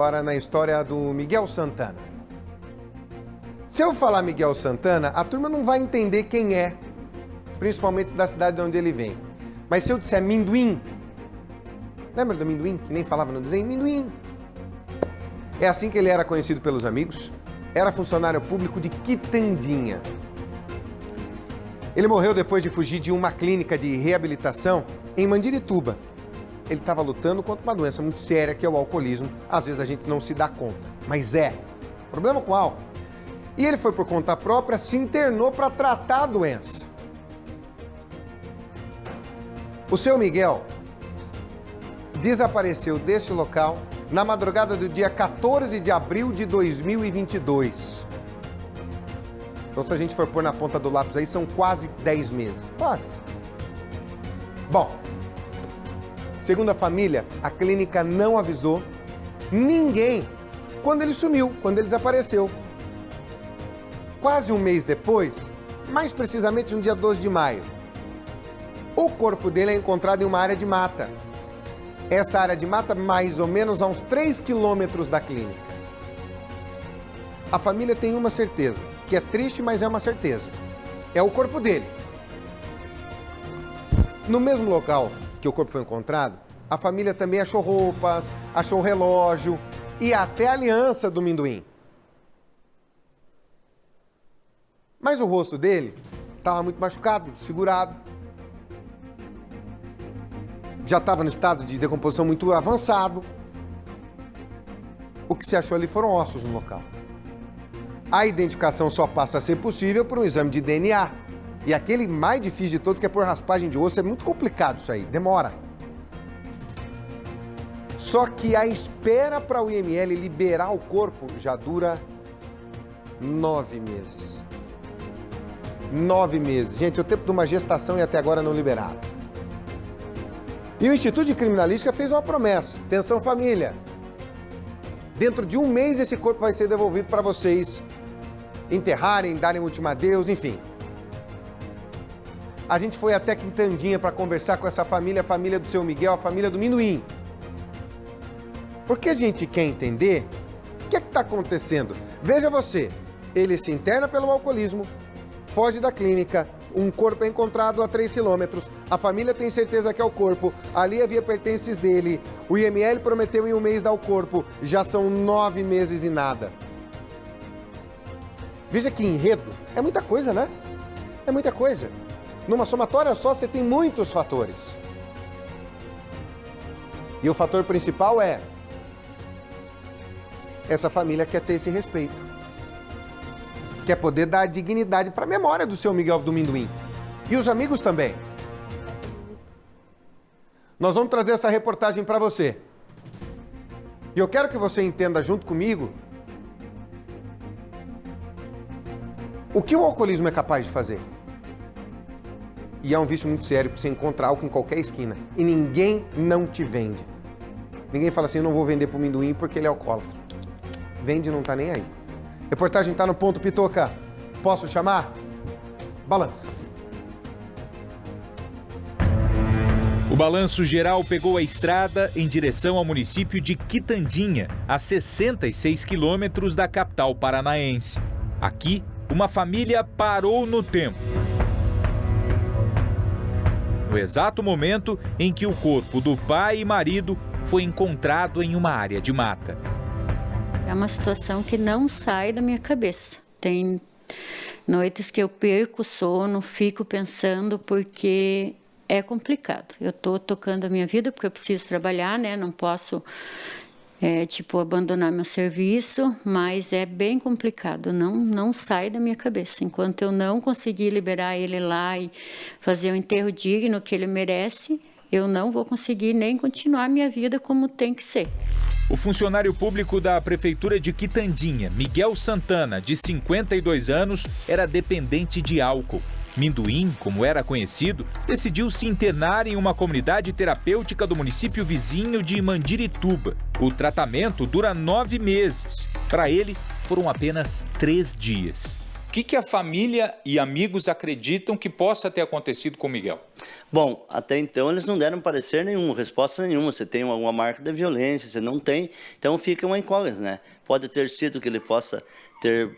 Agora na história do Miguel Santana. Se eu falar Miguel Santana, a turma não vai entender quem é, principalmente da cidade de onde ele vem. Mas se eu disser Minduim, lembra do Minduim, que nem falava no desenho? Minduim. É assim que ele era conhecido pelos amigos, era funcionário público de Quitandinha. Ele morreu depois de fugir de uma clínica de reabilitação em Mandirituba. Ele estava lutando contra uma doença muito séria, que é o alcoolismo. Às vezes a gente não se dá conta, mas é. Problema com álcool. E ele foi por conta própria, se internou para tratar a doença. O seu Miguel desapareceu desse local na madrugada do dia 14 de abril de 2022. Então, se a gente for pôr na ponta do lápis aí, são quase 10 meses. Quase. Bom, segundo a família, a clínica não avisou ninguém quando ele sumiu, quando ele desapareceu. Quase um mês depois, mais precisamente no dia 12 de maio, o corpo dele é encontrado em uma área de mata. Essa área de mata, mais ou menos a uns 3 quilômetros da clínica. A família tem uma certeza, que é triste, mas é uma certeza. É o corpo dele. No mesmo local que o corpo foi encontrado, a família também achou roupas, achou relógio e até a aliança do Minduim. Mas o rosto dele estava muito machucado, desfigurado. Já estava no estado de decomposição muito avançado. O que se achou ali foram ossos no local. A identificação só passa a ser possível por um exame de DNA. E aquele mais difícil de todos, que é por raspagem de osso, é muito complicado isso aí, demora. Só que a espera para o IML liberar o corpo já dura 9 meses. 9 meses. Gente, é o tempo de uma gestação e até agora não liberado. E o Instituto de Criminalística fez uma promessa. Atenção, família. Dentro de um mês esse corpo vai ser devolvido para vocês enterrarem, darem último adeus, enfim. A gente foi até Quitandinha para conversar com essa família, a família do seu Miguel, a família do Minduim. Porque a gente quer entender o que é que está acontecendo. Veja você, ele se interna pelo alcoolismo, foge da clínica, um corpo é encontrado a 3 quilômetros, a família tem certeza que é o corpo, ali havia pertences dele, o IML prometeu em um mês dar o corpo, já são 9 meses e nada. Veja que enredo, é muita coisa, né? É muita coisa. Numa somatória só você tem muitos fatores. E o fator principal é: essa família quer ter esse respeito. Quer poder dar dignidade para a memória do seu Miguel do Minduim. E os amigos também. Nós vamos trazer essa reportagem para você. E eu quero que você entenda junto comigo o que o alcoolismo é capaz de fazer. E é um vício muito sério, porque você encontra álcool em qualquer esquina. E ninguém não te vende. Ninguém fala assim, eu não vou vender pro Minduim porque ele é alcoólatra. Vende e não tá nem aí. Reportagem tá no ponto, Pitoca. Posso chamar? Balança. O balanço geral pegou a estrada em direção ao município de Quitandinha, a 66 quilômetros da capital paranaense. Aqui, uma família parou no tempo. No exato momento em que o corpo do pai e marido foi encontrado em uma área de mata. É uma situação que não sai da minha cabeça. Tem noites que eu perco o sono, fico pensando, porque é complicado. Eu estou tocando a minha vida porque eu preciso trabalhar, né? Não posso, abandonar meu serviço, mas é bem complicado. Não sai da minha cabeça. Enquanto eu não conseguir liberar ele lá e fazer o enterro digno que ele merece, eu não vou conseguir nem continuar minha vida como tem que ser. O funcionário público da Prefeitura de Quitandinha, Miguel Santana, de 52 anos, era dependente de álcool. Minduim, como era conhecido, decidiu se internar em uma comunidade terapêutica do município vizinho de Mandirituba. O tratamento dura 9 meses. Para ele, foram apenas 3 dias. O que a família e amigos acreditam que possa ter acontecido com o Miguel? Bom, até então eles não deram parecer nenhum, resposta nenhuma. Você tem alguma marca de violência, você não tem, então fica uma incógnita, né? Pode ter sido que ele possa ter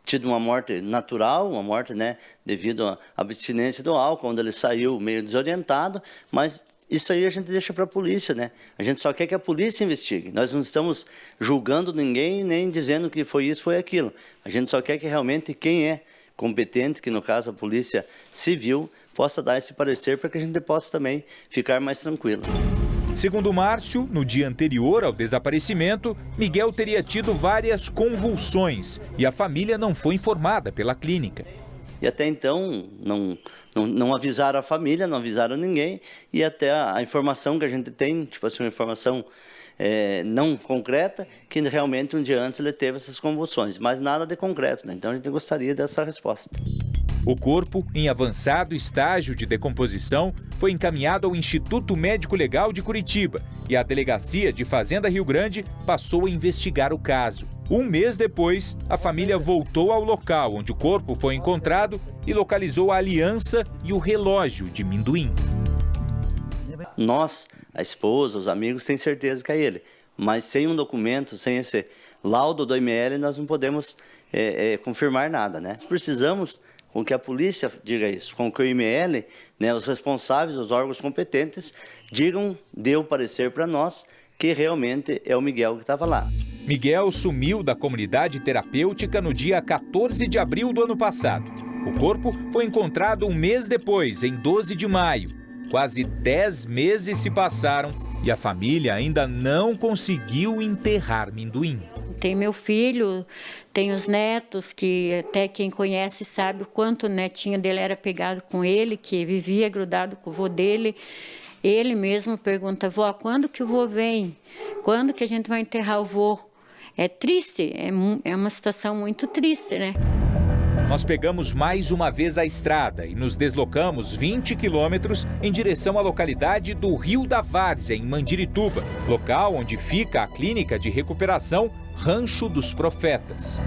tido uma morte natural, uma morte, né, devido à abstinência do álcool, onde ele saiu meio desorientado, mas isso aí a gente deixa para a polícia, né? A gente só quer que a polícia investigue. Nós não estamos julgando ninguém, nem dizendo que foi isso, foi aquilo. A gente só quer que realmente quem é competente, que no caso a Polícia Civil, possa dar esse parecer para que a gente possa também ficar mais tranquilo. Segundo Márcio, no dia anterior ao desaparecimento, Miguel teria tido várias convulsões e a família não foi informada pela clínica. E até então não avisaram a família, não avisaram ninguém, e até a informação que a gente tem, tipo assim, uma informação não concreta, que realmente um dia antes ele teve essas convulsões, mas nada de concreto, né? Então a gente gostaria dessa resposta. O corpo, em avançado estágio de decomposição, foi encaminhado ao Instituto Médico Legal de Curitiba e a Delegacia de Fazenda Rio Grande passou a investigar o caso. Um mês depois, a família voltou ao local onde o corpo foi encontrado e localizou a aliança e o relógio de Minduim. Nós, a esposa, os amigos, têm certeza que é ele. Mas sem um documento, sem esse laudo do IML, nós não podemos confirmar nada, né? Precisamos com que a polícia diga isso, com que o IML, né, os responsáveis, os órgãos competentes, dê o parecer para nós que realmente é o Miguel que estava lá. Miguel sumiu da comunidade terapêutica no dia 14 de abril do ano passado. O corpo foi encontrado um mês depois, em 12 de maio. Quase 10 meses se passaram e a família ainda não conseguiu enterrar Minduim. Tem meu filho, tem os netos, que até quem conhece sabe o quanto o netinho dele era pegado com ele, que vivia grudado com o vô dele. Ele mesmo pergunta: vó, quando que o vô vem? Quando que a gente vai enterrar o vô? É triste, é uma situação muito triste, né? Nós pegamos mais uma vez a estrada e nos deslocamos 20 quilômetros em direção à localidade do Rio da Várzea, em Mandirituba, local onde fica a clínica de recuperação Rancho dos Profetas.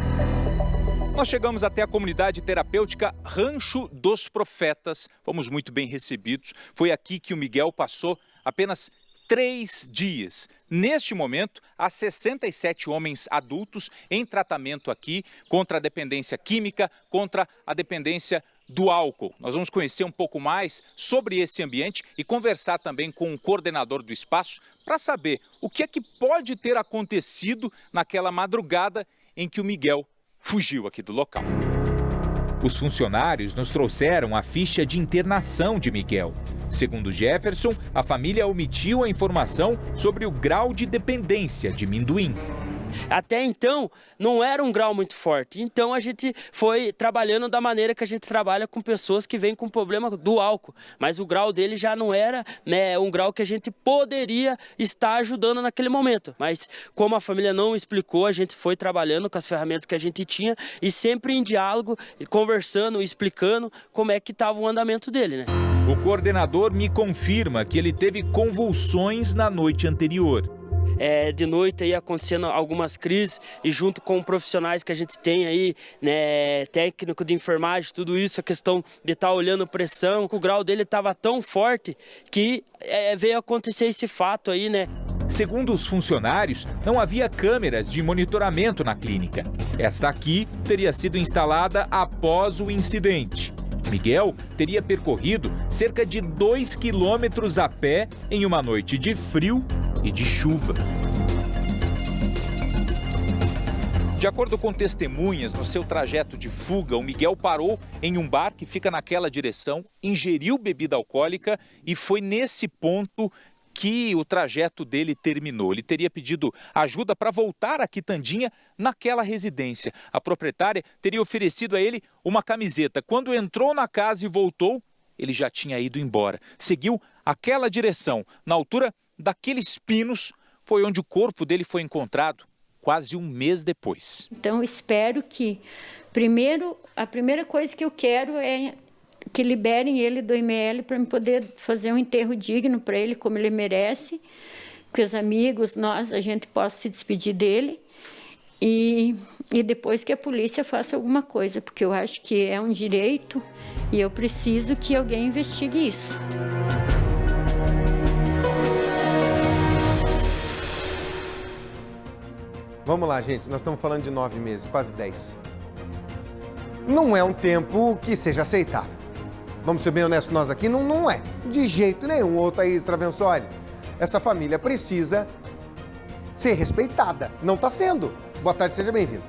Nós chegamos até a comunidade terapêutica Rancho dos Profetas. Fomos muito bem recebidos. Foi aqui que o Miguel passou apenas 3 dias. Neste momento, há 67 homens adultos em tratamento aqui contra a dependência química, contra a dependência do álcool. Nós vamos conhecer um pouco mais sobre esse ambiente e conversar também com o coordenador do espaço para saber o que é que pode ter acontecido naquela madrugada em que o Miguel fugiu aqui do local. Os funcionários nos trouxeram a ficha de internação de Miguel. Segundo Jefferson, a família omitiu a informação sobre o grau de dependência de Minduim. Até então, não era um grau muito forte. Então, a gente foi trabalhando da maneira que a gente trabalha com pessoas que vêm com problema do álcool. Mas o grau dele já não era, né, um grau que a gente poderia estar ajudando naquele momento. Mas, como a família não explicou, a gente foi trabalhando com as ferramentas que a gente tinha e sempre em diálogo, conversando, explicando como é que estava o andamento dele, né? O coordenador me confirma que ele teve convulsões na noite anterior. De noite aí acontecendo algumas crises e junto com profissionais que a gente tem aí, né, técnico de enfermagem, tudo isso, a questão de estar olhando pressão, o grau dele estava tão forte que veio acontecer esse fato aí, né? Segundo os funcionários, não havia câmeras de monitoramento na clínica. Esta aqui teria sido instalada após o incidente. Miguel teria percorrido cerca de 2 quilômetros a pé em uma noite de frio e de chuva. De acordo com testemunhas, no seu trajeto de fuga, o Miguel parou em um bar que fica naquela direção, ingeriu bebida alcoólica e foi nesse ponto que o trajeto dele terminou. Ele teria pedido ajuda para voltar a Quitandinha naquela residência. A proprietária teria oferecido a ele uma camiseta. Quando entrou na casa e voltou, ele já tinha ido embora. Seguiu aquela direção. Na altura daqueles pinos, foi onde o corpo dele foi encontrado, quase um mês depois. Então, espero que, a primeira coisa que eu quero é que liberem ele do IML para eu poder fazer um enterro digno para ele, como ele merece, que os amigos, a gente possa se despedir dele e depois que a polícia faça alguma coisa, porque eu acho que é um direito e eu preciso que alguém investigue isso. Vamos lá, gente, nós estamos falando de 9 meses, quase 10. Não é um tempo que seja aceitável. Vamos ser bem honestos nós aqui, não é. De jeito nenhum, ô Thaís Travensoli. Essa família precisa ser respeitada. Não está sendo. Boa tarde, seja bem-vindo.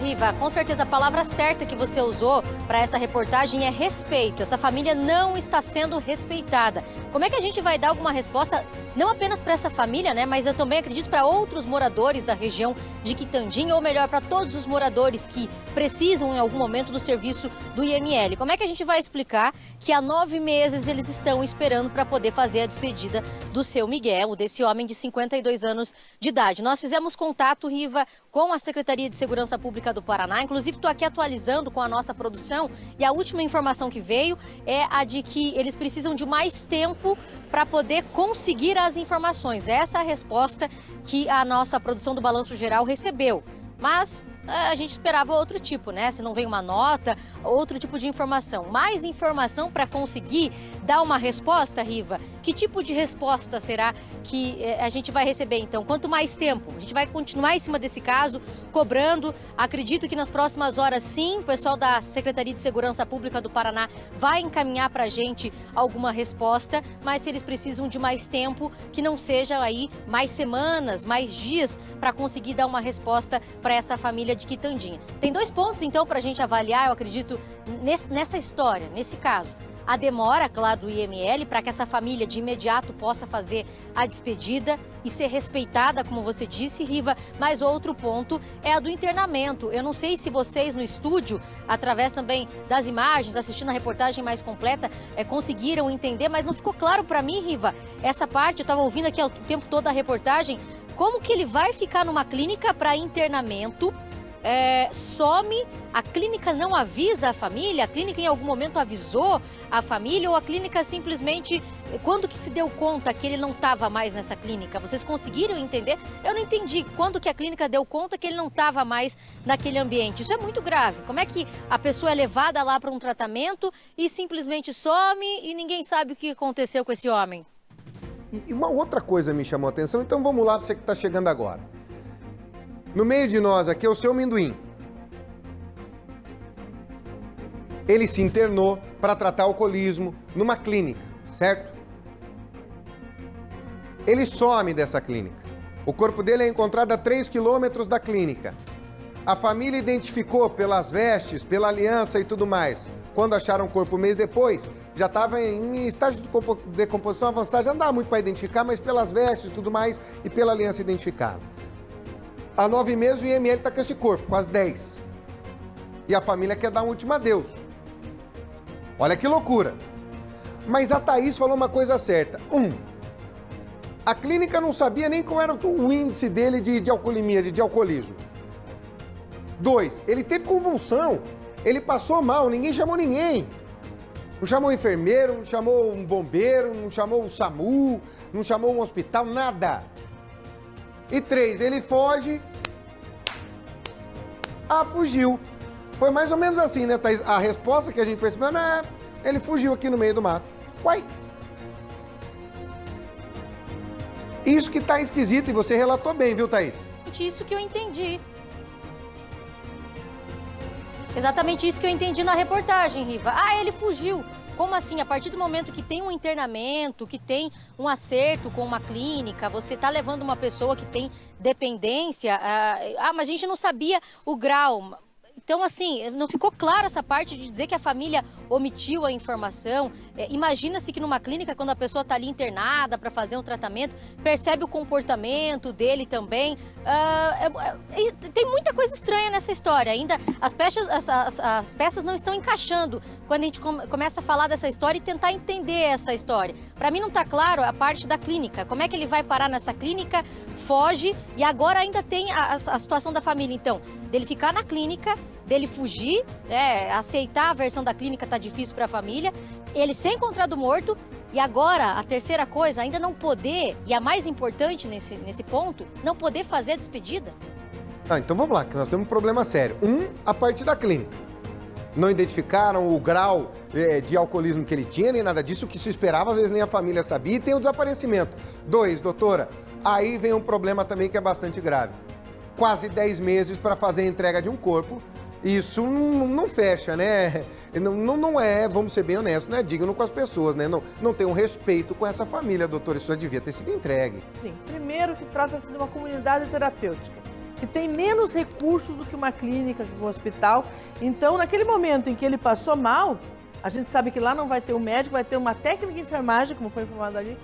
Riva, com certeza a palavra certa que você usou para essa reportagem é respeito. Essa família não está sendo respeitada. Como é que a gente vai dar alguma resposta, não apenas para essa família, né, mas eu também acredito para outros moradores da região de Quitandinha, ou melhor, para todos os moradores que precisam em algum momento do serviço do IML. Como é que a gente vai explicar que há 9 meses eles estão esperando para poder fazer a despedida do seu Miguel, desse homem de 52 anos de idade? Nós fizemos contato, Riva, com a Secretaria de Segurança Pública do Paraná. Inclusive, estou aqui atualizando com a nossa produção e a última informação que veio é a de que eles precisam de mais tempo para poder conseguir as informações. Essa é a resposta que a nossa produção do Balanço Geral recebeu. Mas a gente esperava outro tipo, né? Se não vem uma nota, outro tipo de informação. Mais informação para conseguir dar uma resposta, Riva? Que tipo de resposta será que a gente vai receber, então? Quanto mais tempo? A gente vai continuar em cima desse caso, cobrando. Acredito que nas próximas horas, sim, o pessoal da Secretaria de Segurança Pública do Paraná vai encaminhar para a gente alguma resposta, mas se eles precisam de mais tempo, que não seja aí mais semanas, mais dias, para conseguir dar uma resposta para essa família de Quitandinha. Tem 2 pontos, então, para a gente avaliar, eu acredito, nessa história, nesse caso. A demora, claro, do IML para que essa família de imediato possa fazer a despedida e ser respeitada, como você disse, Riva. Mas outro ponto é a do internamento. Eu não sei se vocês no estúdio, através também das imagens, assistindo a reportagem mais completa, conseguiram entender, mas não ficou claro para mim, Riva, essa parte. Eu estava ouvindo aqui o tempo todo a reportagem, como que ele vai ficar numa clínica para internamento, some, a clínica não avisa a família, a clínica em algum momento avisou a família, ou a clínica simplesmente, quando que se deu conta que ele não estava mais nessa clínica? Vocês conseguiram entender? Eu não entendi quando que a clínica deu conta que ele não estava mais naquele ambiente. Isso é muito grave. Como é que a pessoa é levada lá para um tratamento e simplesmente some e ninguém sabe o que aconteceu com esse homem? E uma outra coisa me chamou a atenção, então vamos lá, você que está chegando agora. No meio de nós aqui é o seu Amendoim. Ele se internou para tratar alcoolismo numa clínica, certo? Ele some dessa clínica. O corpo dele é encontrado a 3 quilômetros da clínica. A família identificou pelas vestes, pela aliança e tudo mais. Quando acharam o corpo um mês depois, já estava em estágio de decomposição avançada, já não dava muito para identificar, mas pelas vestes e tudo mais e pela aliança identificaram. Há 9 meses o IML está com esse corpo, quase 10. E a família quer dar um último adeus. Olha que loucura. Mas a Thaís falou uma coisa certa. A clínica não sabia nem qual era o índice dele de alcoolemia, de alcoolismo. 2, ele teve convulsão. Ele passou mal, ninguém chamou ninguém. Não chamou um enfermeiro, não chamou um bombeiro, não chamou o SAMU, não chamou um hospital, nada. E 3, ele foge. Fugiu. Foi mais ou menos assim, né, Thaís? A resposta que a gente percebeu, né? Ele fugiu aqui no meio do mato. Uai! Isso que tá esquisito e você relatou bem, viu, Thaís? Isso que eu entendi. Exatamente isso que eu entendi na reportagem, Riva. Ele fugiu. Como assim? A partir do momento que tem um internamento, que tem um acerto com uma clínica, você está levando uma pessoa que tem dependência, mas a gente não sabia o grau. Então, assim, não ficou claro essa parte de dizer que a família omitiu a informação. Imagina-se que numa clínica, quando a pessoa está ali internada para fazer um tratamento, percebe o comportamento dele também. Tem muita coisa estranha nessa história. Ainda as peças não estão encaixando quando a gente começa a falar dessa história e tentar entender essa história. Para mim não está claro a parte da clínica. Como é que ele vai parar nessa clínica, foge e agora ainda tem a situação da família, então, dele ficar na clínica, dele fugir, aceitar a versão da clínica tá difícil para a família, ele ser encontrado morto E agora, a terceira coisa, ainda não poder, e a mais importante nesse ponto, não poder fazer a despedida. Então vamos lá, que nós temos um problema sério. A parte da clínica. Não identificaram o grau de alcoolismo que ele tinha, nem nada disso, o que se esperava, às vezes nem a família sabia, e tem o desaparecimento. 2, doutora, aí vem um problema também que é bastante grave. Quase 10 meses para fazer a entrega de um corpo, isso não fecha, né? Não é, vamos ser bem honestos, não é digno com as pessoas, né? Não tem um respeito com essa família, doutora, isso já devia ter sido entregue. Sim, primeiro que trata-se de uma comunidade terapêutica, que tem menos recursos do que uma clínica, que um hospital. Então, naquele momento em que ele passou mal, a gente sabe que lá não vai ter um médico, vai ter uma técnica de enfermagem, como foi informado ali,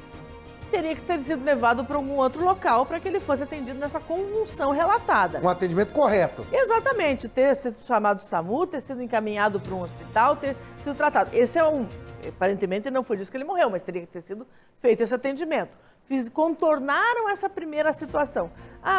teria que ter sido levado para algum outro local para que ele fosse atendido nessa convulsão relatada. Um atendimento correto. Exatamente, ter sido chamado SAMU, ter sido encaminhado para um hospital, ter sido tratado. Esse é aparentemente não foi disso que ele morreu, mas teria que ter sido feito esse atendimento. Contornaram essa primeira situação.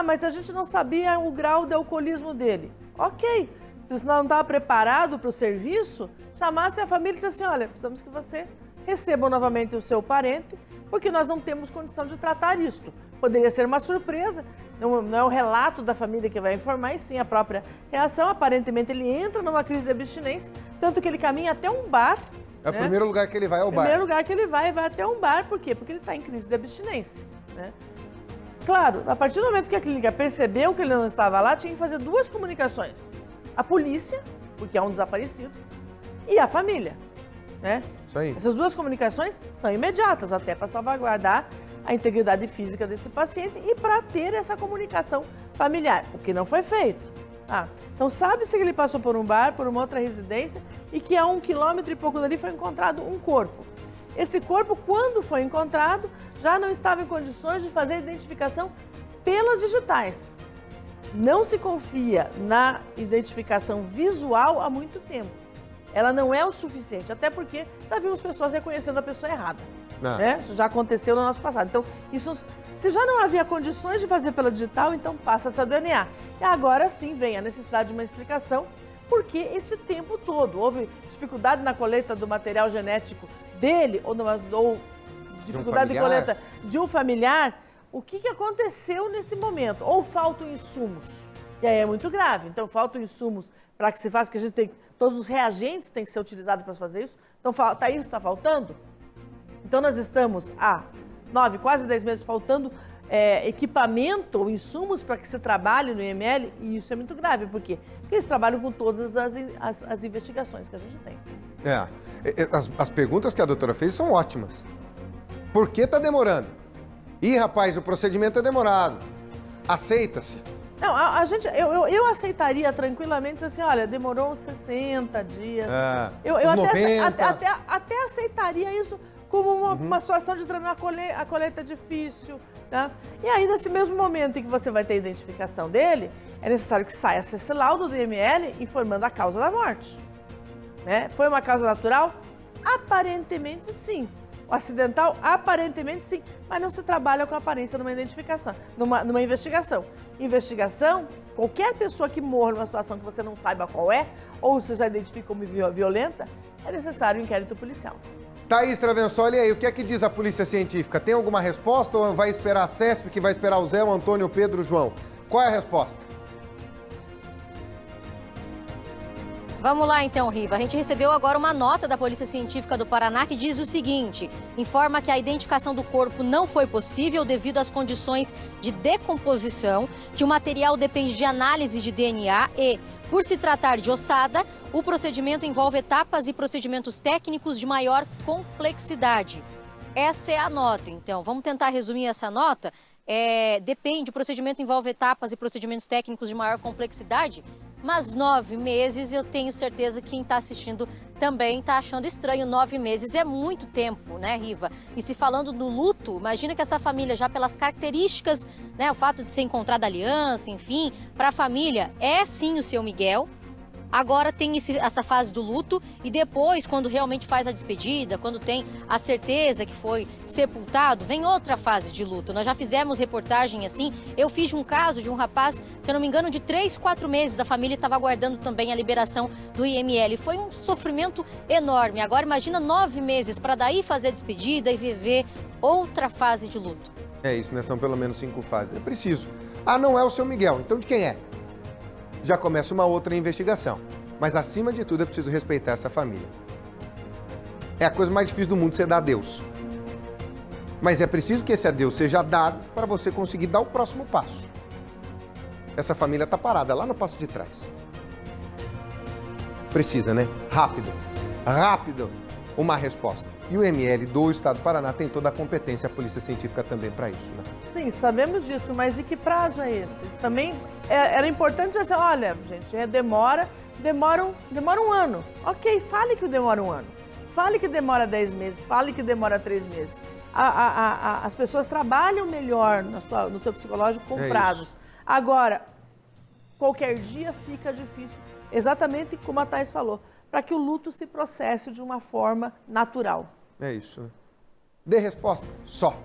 Mas a gente não sabia o grau de alcoolismo dele. Ok, se você não estava preparado para o serviço, chamasse a família e disse assim, olha, precisamos que você receba novamente o seu parente, porque nós não temos condição de tratar isto. Poderia ser uma surpresa, não é o relato da família que vai informar, e sim a própria reação. Aparentemente ele entra numa crise de abstinência, tanto que ele caminha até um bar. É o primeiro lugar que ele vai, ao bar. O primeiro lugar que ele vai até um bar, por quê? Porque ele está em crise de abstinência, né? Claro, a partir do momento que a clínica percebeu que ele não estava lá, tinha que fazer 2 comunicações. A polícia, porque é um desaparecido, e a família, né? Isso aí. Essas 2 comunicações são imediatas, até para salvaguardar a integridade física desse paciente e para ter essa comunicação familiar, o que não foi feito. Então sabe-se que ele passou por um bar, por uma outra residência, e que a 1 quilômetro e pouco dali foi encontrado um corpo. Esse corpo, quando foi encontrado, já não estava em condições de fazer a identificação pelas digitais. Não se confia na identificação visual há muito tempo. Ela não é o suficiente, até porque já vimos pessoas reconhecendo a pessoa errada. Né? Isso já aconteceu no nosso passado. Então, se já não havia condições de fazer pela digital, então passa-se a DNA. E agora sim vem a necessidade de uma explicação, porque esse tempo todo houve dificuldade na coleta do material genético dele, ou dificuldade de coleta de um familiar. O que aconteceu nesse momento? Ou faltam insumos? E aí é muito grave. Então, faltam insumos para que se faça, que a gente tem, todos os reagentes têm que ser utilizados para fazer isso. Então, isso está faltando? Então, nós estamos há 9, quase 10 meses faltando equipamento ou insumos para que se trabalhe no IML, e isso é muito grave. Por quê? Porque eles trabalham com todas as investigações que a gente tem. As perguntas que a doutora fez são ótimas. Por que está demorando? Rapaz, o procedimento é demorado. Aceita-se. Não, eu aceitaria tranquilamente assim, olha, demorou uns 60 dias. Eu até aceitaria isso como uma situação de terminar a colheita difícil, tá? E aí, nesse mesmo momento em que você vai ter a identificação dele, é necessário que saia esse laudo do IML informando a causa da morte. Né? Foi uma causa natural? Aparentemente, sim. O acidental, aparentemente, sim. Mas não se trabalha com aparência numa identificação, numa investigação. Investigação, qualquer pessoa que morra numa situação que você não saiba qual é, ou você já identifica como violenta, é necessário um inquérito policial. Thaís Travensoli, e aí, o que é que diz a Polícia Científica? Tem alguma resposta ou vai esperar a CESP, que vai esperar o Zé, o Antônio, o Pedro, o João? Qual é a resposta? Vamos lá então, Riva. A gente recebeu agora uma nota da Polícia Científica do Paraná que diz o seguinte: informa que a identificação do corpo não foi possível devido às condições de decomposição, que o material depende de análise de DNA e, por se tratar de ossada, o procedimento envolve etapas e procedimentos técnicos de maior complexidade. Essa é a nota, então. Vamos tentar resumir essa nota? Depende, o procedimento envolve etapas e procedimentos técnicos de maior complexidade. Mas 9 meses, eu tenho certeza que quem está assistindo também está achando estranho. 9 meses é muito tempo, né, Riva? E se falando do luto, imagina que essa família, já pelas características, né, o fato de ser encontrada aliança, enfim, para a família, é sim o seu Miguel, Agora tem essa fase do luto e depois, quando realmente faz a despedida, quando tem a certeza que foi sepultado, vem outra fase de luto. Nós já fizemos reportagem assim, eu fiz um caso de um rapaz, se eu não me engano, de 3, 4 meses, a família estava aguardando também a liberação do IML. Foi um sofrimento enorme. Agora imagina 9 meses para daí fazer a despedida e viver outra fase de luto. É isso, né? São pelo menos 5 fases. É preciso. Ah, não é o seu Miguel, então de quem é? Já começa uma outra investigação. Mas, acima de tudo, é preciso respeitar essa família. É a coisa mais difícil do mundo, você dar adeus. Mas é preciso que esse adeus seja dado para você conseguir dar o próximo passo. Essa família está parada lá no passo de trás. Precisa, né? Rápido. Rápido. Uma resposta. E o IML do Estado do Paraná tem toda a competência, a Polícia Científica também para isso, né? Sim, sabemos disso, mas e que prazo é esse? Também era importante dizer assim, olha, gente, demora um ano. Ok, fale que demora um ano. Fale que demora 10 meses, fale que demora 3 meses. As pessoas trabalham melhor no seu psicológico com prazos. Isso. Agora, qualquer dia fica difícil, exatamente como a Thaís falou, para que o luto se processe de uma forma natural. É isso, né? Dê resposta só.